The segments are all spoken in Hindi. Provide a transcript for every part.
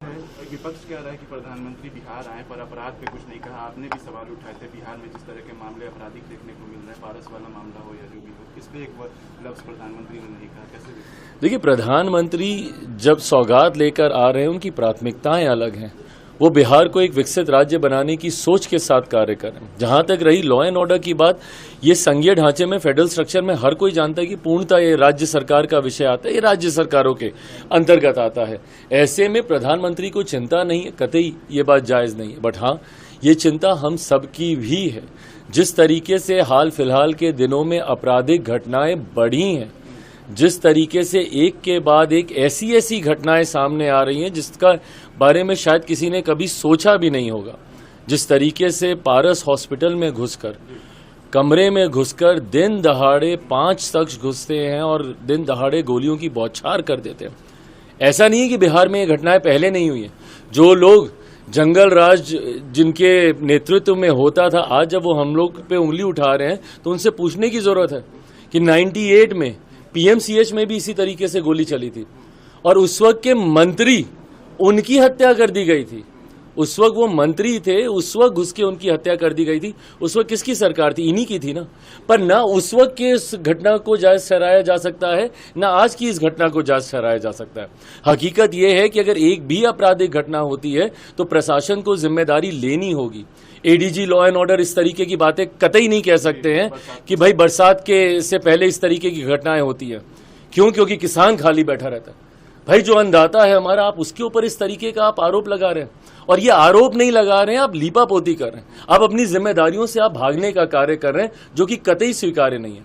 विपक्ष कह रहा है कि प्रधानमंत्री बिहार आए पर अपराध पे कुछ नहीं कहा। आपने भी सवाल उठाए थे बिहार में जिस तरह के मामले आपराधिक देखने को मिल रहे हैं, पारस वाला मामला हो या जो भी हो, इस पे एक लफ्ज प्रधानमंत्री ने नहीं कहा। कैसे देखिए, प्रधानमंत्री जब सौगात लेकर आ रहे हैं उनकी प्राथमिकताएं अलग हैं। वो बिहार को एक विकसित राज्य बनाने की सोच के साथ कार्य कर रहे हैं। जहां तक रही लॉ एंड ऑर्डर की बात, ये संघीय ढांचे में फेडरल स्ट्रक्चर में हर कोई जानता है कि पूर्णतः ये राज्य सरकार का विषय आता है, ये राज्य सरकारों के अंतर्गत आता है। ऐसे में प्रधानमंत्री को चिंता नहीं है, कतई ये बात जायज नहीं है। बट हाँ, ये चिंता हम सबकी भी है। जिस तरीके से हाल फिलहाल के दिनों में आपराधिक घटनाएं बढ़ी हैं, जिस तरीके से एक के बाद एक ऐसी घटनाएं सामने आ रही हैं जिसका बारे में शायद किसी ने कभी सोचा भी नहीं होगा। जिस तरीके से पारस हॉस्पिटल में घुसकर, कमरे में घुसकर दिन दहाड़े 5 शख्स घुसते हैं और दिन दहाड़े गोलियों की बौछार कर देते हैं। ऐसा नहीं है कि बिहार में ये घटनाएं पहले नहीं हुई हैं। जो लोग जंगल राज जिनके नेतृत्व में होता था, आज जब वो हम लोग पे उंगली उठा रहे हैं तो उनसे पूछने की जरूरत है कि 98 में पीएमसीएच में भी इसी तरीके से गोली चली थी और उस वक्त के मंत्री, उनकी हत्या कर दी गई थी। उस वक्त वो मंत्री थे, उस वक्त घुस के उनकी हत्या कर दी गई थी। उस वक्त किसकी सरकार थी? इन्हीं की थी ना। पर ना उस वक्त के इस घटना को जायज ठहराया जा सकता है, ना आज की इस घटना को जायज ठहराया जा सकता है। हकीकत यह है कि अगर एक भी आपराधिक घटना होती है तो प्रशासन को जिम्मेदारी लेनी होगी। एडीजी लॉ एंड ऑर्डर इस तरीके की बातें कतई नहीं कह सकते हैं कि भाई बरसात के से पहले इस तरीके की घटनाएं होती है। क्यों? क्योंकि किसान खाली बैठा रहता है। भाई जो अन्नदाता है हमारा, आप उसके ऊपर इस तरीके का आप आरोप लगा रहे हैं। और ये आरोप नहीं लगा रहे हैं, आप लीपापोती कर रहे हैं। आप अपनी जिम्मेदारियों से आप भागने का कार्य कर रहे हैं, जो कि कतई स्वीकार्य नहीं है।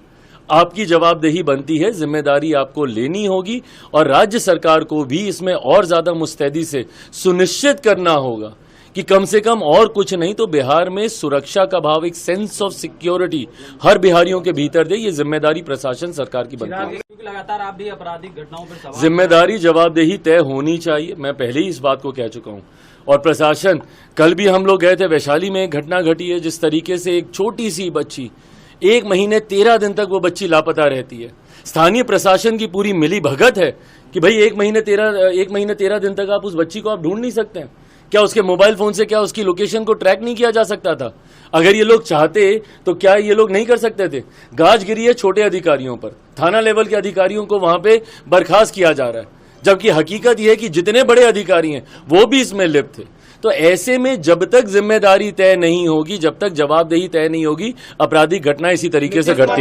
आपकी जवाबदेही बनती है, जिम्मेदारी आपको लेनी होगी और राज्य सरकार को भी इसमें और ज्यादा मुस्तैदी से सुनिश्चित करना होगा कि कम से कम और कुछ नहीं तो बिहार में सुरक्षा का भाव, एक सेंस ऑफ सिक्योरिटी हर बिहारियों के भीतर दे। ये जिम्मेदारी प्रशासन सरकार की बनती है। लगातार आप भी आपराधिक घटनाओं पर सवाल, जिम्मेदारी जवाबदेही तय होनी चाहिए। मैं पहले ही इस बात को कह चुका हूं। और प्रशासन, कल भी हम लोग गए थे, वैशाली में एक घटना घटी है जिस तरीके से एक छोटी सी बच्ची 1 महीने 13 दिन तक वो बच्ची लापता रहती है। स्थानीय प्रशासन की पूरी मिली भगत है कि भाई 1 महीने 13 दिन तक आप उस बच्ची को आप ढूंढ नहीं सकते हैं। क्या उसके मोबाइल फोन से क्या उसकी लोकेशन को ट्रैक नहीं किया जा सकता था? अगर ये लोग चाहते तो क्या ये लोग नहीं कर सकते थे? गाज गिरी है छोटे अधिकारियों पर, थाना लेवल के अधिकारियों को वहां पे बर्खास्त किया जा रहा है, जबकि हकीकत यह है कि जितने बड़े अधिकारी हैं वो भी इसमें लिप्त थे। तो ऐसे में जब तक जिम्मेदारी तय नहीं होगी, जब तक जवाबदेही तय नहीं होगी, आपराधिक घटना इसी तरीके से घटती